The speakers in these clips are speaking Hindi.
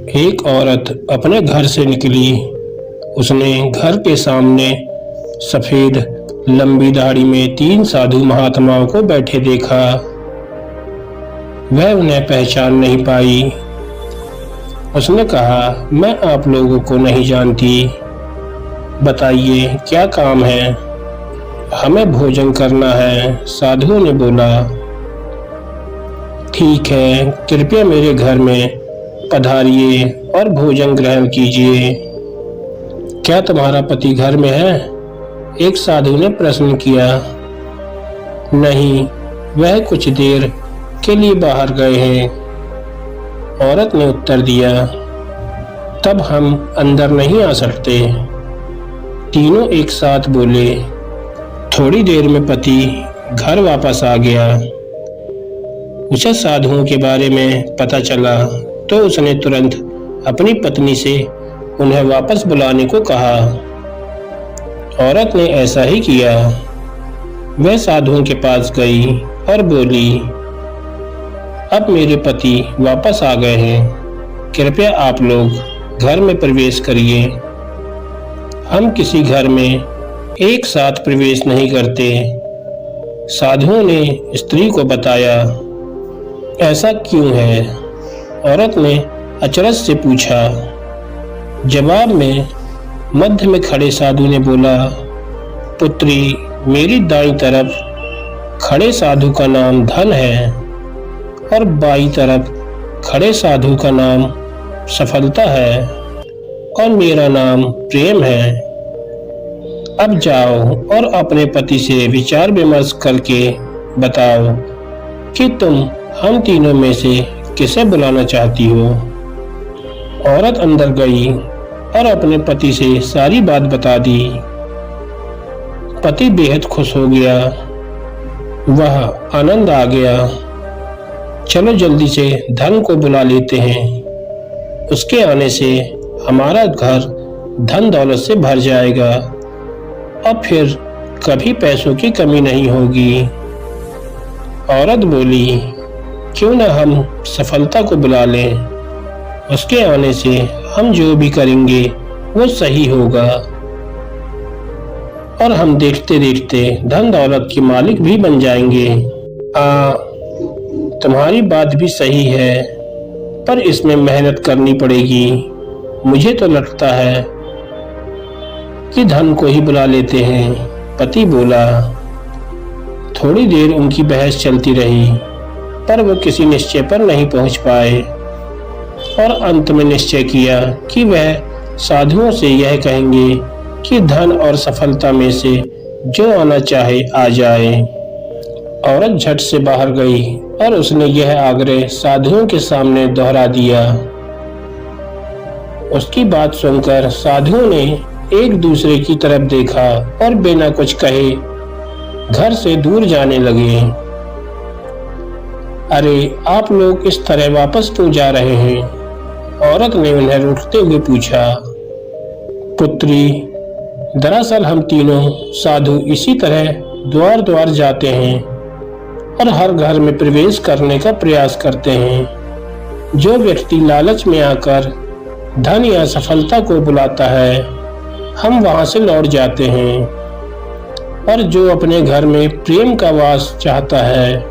एक औरत अपने घर से निकली। उसने घर के सामने सफेद लंबी दाढ़ी में 3 साधु महात्माओं को बैठे देखा। वह उन्हें पहचान नहीं पाई। उसने कहा, मैं आप लोगों को नहीं जानती, बताइए क्या काम है? हमें भोजन करना है, साधुओं ने बोला। ठीक है, कृपया मेरे घर में पधारिए और भोजन ग्रहण कीजिए। क्या तुम्हारा पति घर में है? एक साधु ने प्रश्न किया। नहीं, वह कुछ देर के लिए बाहर गए हैं, औरत ने उत्तर दिया। तब हम अंदर नहीं आ सकते, तीनों एक साथ बोले। थोड़ी देर में पति घर वापस आ गया। उसे साधुओं के बारे में पता चला तो उसने तुरंत अपनी पत्नी से उन्हें वापस बुलाने को कहा। औरत ने ऐसा ही किया। वह साधुओं के पास गई और बोली, अब मेरे पति वापस आ गए हैं, कृपया आप लोग घर में प्रवेश करिए। हम किसी घर में एक साथ प्रवेश नहीं करते, साधुओं ने स्त्री को बताया। ऐसा क्यों है? औरत ने अचरज से पूछा। जवाब में मध्य में खड़े साधु ने बोला, पुत्री, मेरी दाईं तरफ खड़े साधु का नाम धन है और बाईं तरफ खड़े साधु का नाम सफलता है और मेरा नाम प्रेम है। अब जाओ और अपने पति से विचार विमर्श करके बताओ कि तुम हम तीनों में से किसे बुलाना चाहती हो। औरत अंदर गई और अपने पति से सारी बात बता दी। पति बेहद खुश हो गया। वह आनंद आ गया। चलो जल्दी से धन को बुला लेते हैं, उसके आने से हमारा घर धन दौलत से भर जाएगा और फिर कभी पैसों की कमी नहीं होगी। औरत बोली, क्यों न हम सफलता को बुला लें, उसके आने से हम जो भी करेंगे वो सही होगा और हम देखते देखते धन दौलत के मालिक भी बन जाएंगे। तुम्हारी बात भी सही है, पर इसमें मेहनत करनी पड़ेगी। मुझे तो लगता है कि धन को ही बुला लेते हैं, पति बोला। थोड़ी देर उनकी बहस चलती रही, पर वो किसी निश्चय पर नहीं पहुंच पाए और अंत में निश्चय किया कि वह साधुओं से यह कहेंगे कि धन और सफलता में से जो आना चाहे आ जाए। औरत झट से बाहर गई और उसने यह आग्रह साधुओं के सामने दोहरा दिया। उसकी बात सुनकर साधुओं ने एक दूसरे की तरफ देखा और बिना कुछ कहे घर से दूर जाने लगे। अरे, आप लोग इस तरह वापस क्यों जा रहे हैं? औरत ने उन्हें रूठते हुए पूछा। पुत्री, दरअसल हम तीनों साधु इसी तरह द्वार द्वार जाते हैं और हर घर में प्रवेश करने का प्रयास करते हैं। जो व्यक्ति लालच में आकर धन या सफलता को बुलाता है, हम वहां से लौट जाते हैं, और जो अपने घर में प्रेम का वास चाहता है,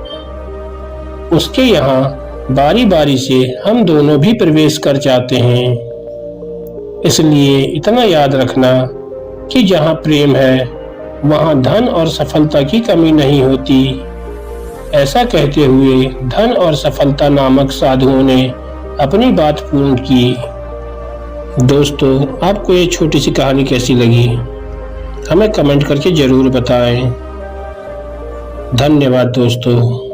उसके यहाँ बारी बारी से हम दोनों भी प्रवेश कर जाते हैं। इसलिए इतना याद रखना कि जहाँ प्रेम है वहाँ धन और सफलता की कमी नहीं होती। ऐसा कहते हुए धन और सफलता नामक साधुओं ने अपनी बात पूर्ण की। दोस्तों, आपको ये छोटी सी कहानी कैसी लगी? हमें कमेंट करके जरूर बताएं। धन्यवाद दोस्तों।